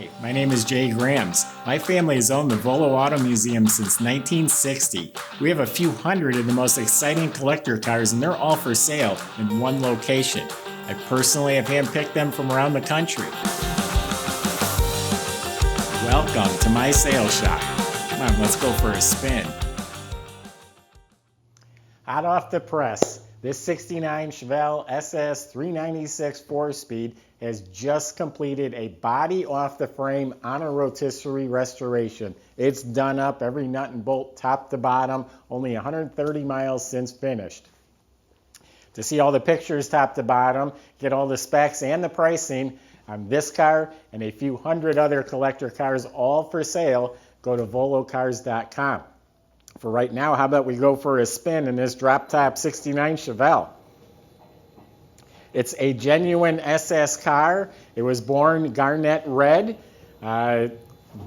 Hi, my name is Jay Grams. My family has owned the Volo Auto Museum since 1960. We have a few hundred of the most exciting collector cars, and they're all for sale in one location. I personally have handpicked them from around the country. Welcome to my sales shop. Come on, let's go for a spin. Hot off the press, this 69 Chevelle SS 396 4-speed has just completed a body off the frame on a rotisserie restoration. It's done up, every nut and bolt top to bottom, only 130 miles since finished. To see all the pictures top to bottom, get all the specs and the pricing on this car and a few hundred other collector cars all for sale, go to volocars.com. For right now, how about we go for a spin in this drop top 69 Chevelle? It's a genuine SS car. It was born Garnet red.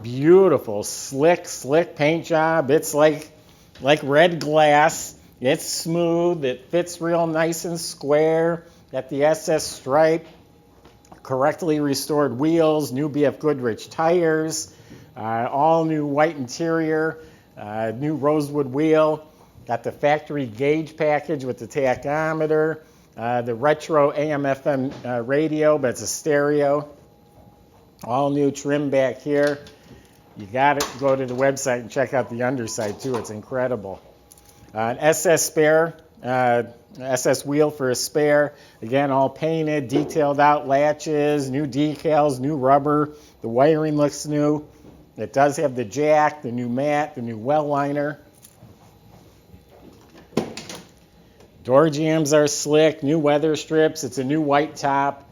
Beautiful, slick paint job. It's like red glass. It's smooth. It fits real nice and square. Got the SS stripe. Correctly restored wheels. New BF Goodrich tires. All new white interior. New rosewood wheel. Got the factory gauge package with the tachometer. The retro AM/FM radio, but it's a stereo. All new trim back here. You got to go to the website and check out the underside too. It's incredible. An SS spare, SS wheel for a spare. Again, all painted, detailed out latches, new decals, new rubber. The wiring looks new. It does have the jack, the new mat, the new well liner. Door jambs are slick, new weather strips. It's a new white top,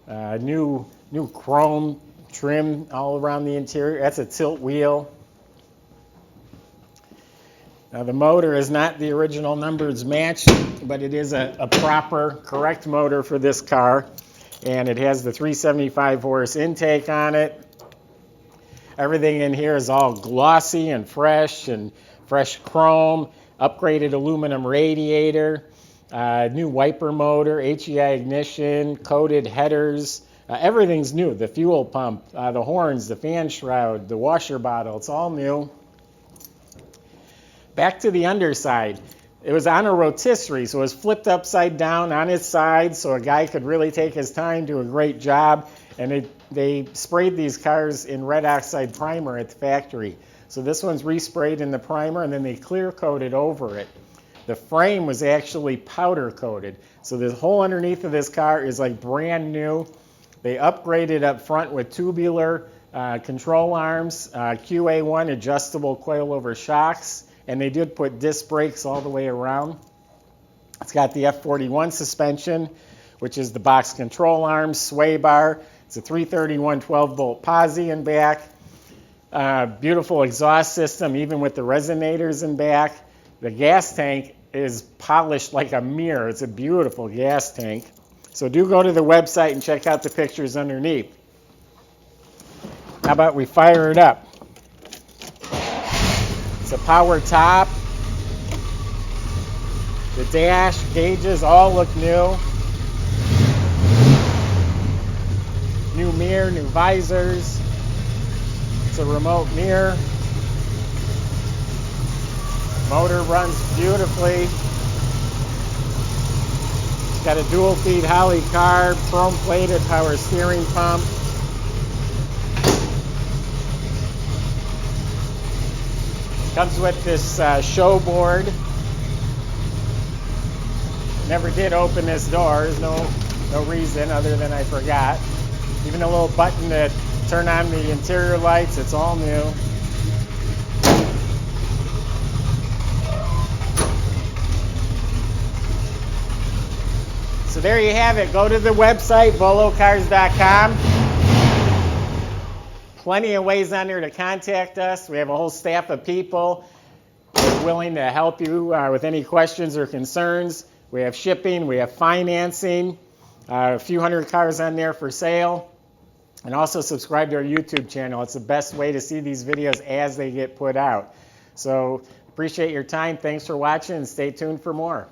new chrome trim all around the interior. That's a tilt wheel. Now the motor is not the original numbers match, but it is a proper, correct motor for this car. And it has the 375 horse intake on it. Everything in here is all glossy and fresh chrome, upgraded aluminum radiator. New wiper motor, HEI ignition, coated headers. Everything's new. The fuel pump, the horns, the fan shroud, the washer bottle. It's all new. Back to the underside. It was on a rotisserie, so it was flipped upside down on its side so a guy could really take his time, do a great job. And they sprayed these cars in red oxide primer at the factory. So this one's resprayed in the primer, and then they clear coated over it. The frame was actually powder coated. So the whole underneath of this car is like brand new. They upgraded up front with tubular control arms, QA1 adjustable coilover shocks, and they did put disc brakes all the way around. It's got the F41 suspension, which is the box control arms, sway bar. It's a 331 12-volt posi in back. Beautiful exhaust system, even with the resonators in back. The gas tank is polished like a mirror. It's a beautiful gas tank. So do go to the website and check out the pictures underneath. How about we fire it up? It's a power top. The dash gauges all look new. New mirror, new visors. It's a remote mirror. Motor runs beautifully. It's got a dual feed Holley carb, chrome plated power steering pump. Comes with this show board. Never did open this door. There's no reason other than I forgot. Even a little button to turn on the interior lights. It's all new. So there you have it. Go to the website, volocars.com. Plenty of ways on there to contact us. We have a whole staff of people who are willing to help you with any questions or concerns. We have shipping, we have financing, a few hundred cars on there for sale. And also subscribe to our YouTube channel. It's the best way to see these videos as they get put out. So appreciate your time. Thanks for watching, and stay tuned for more.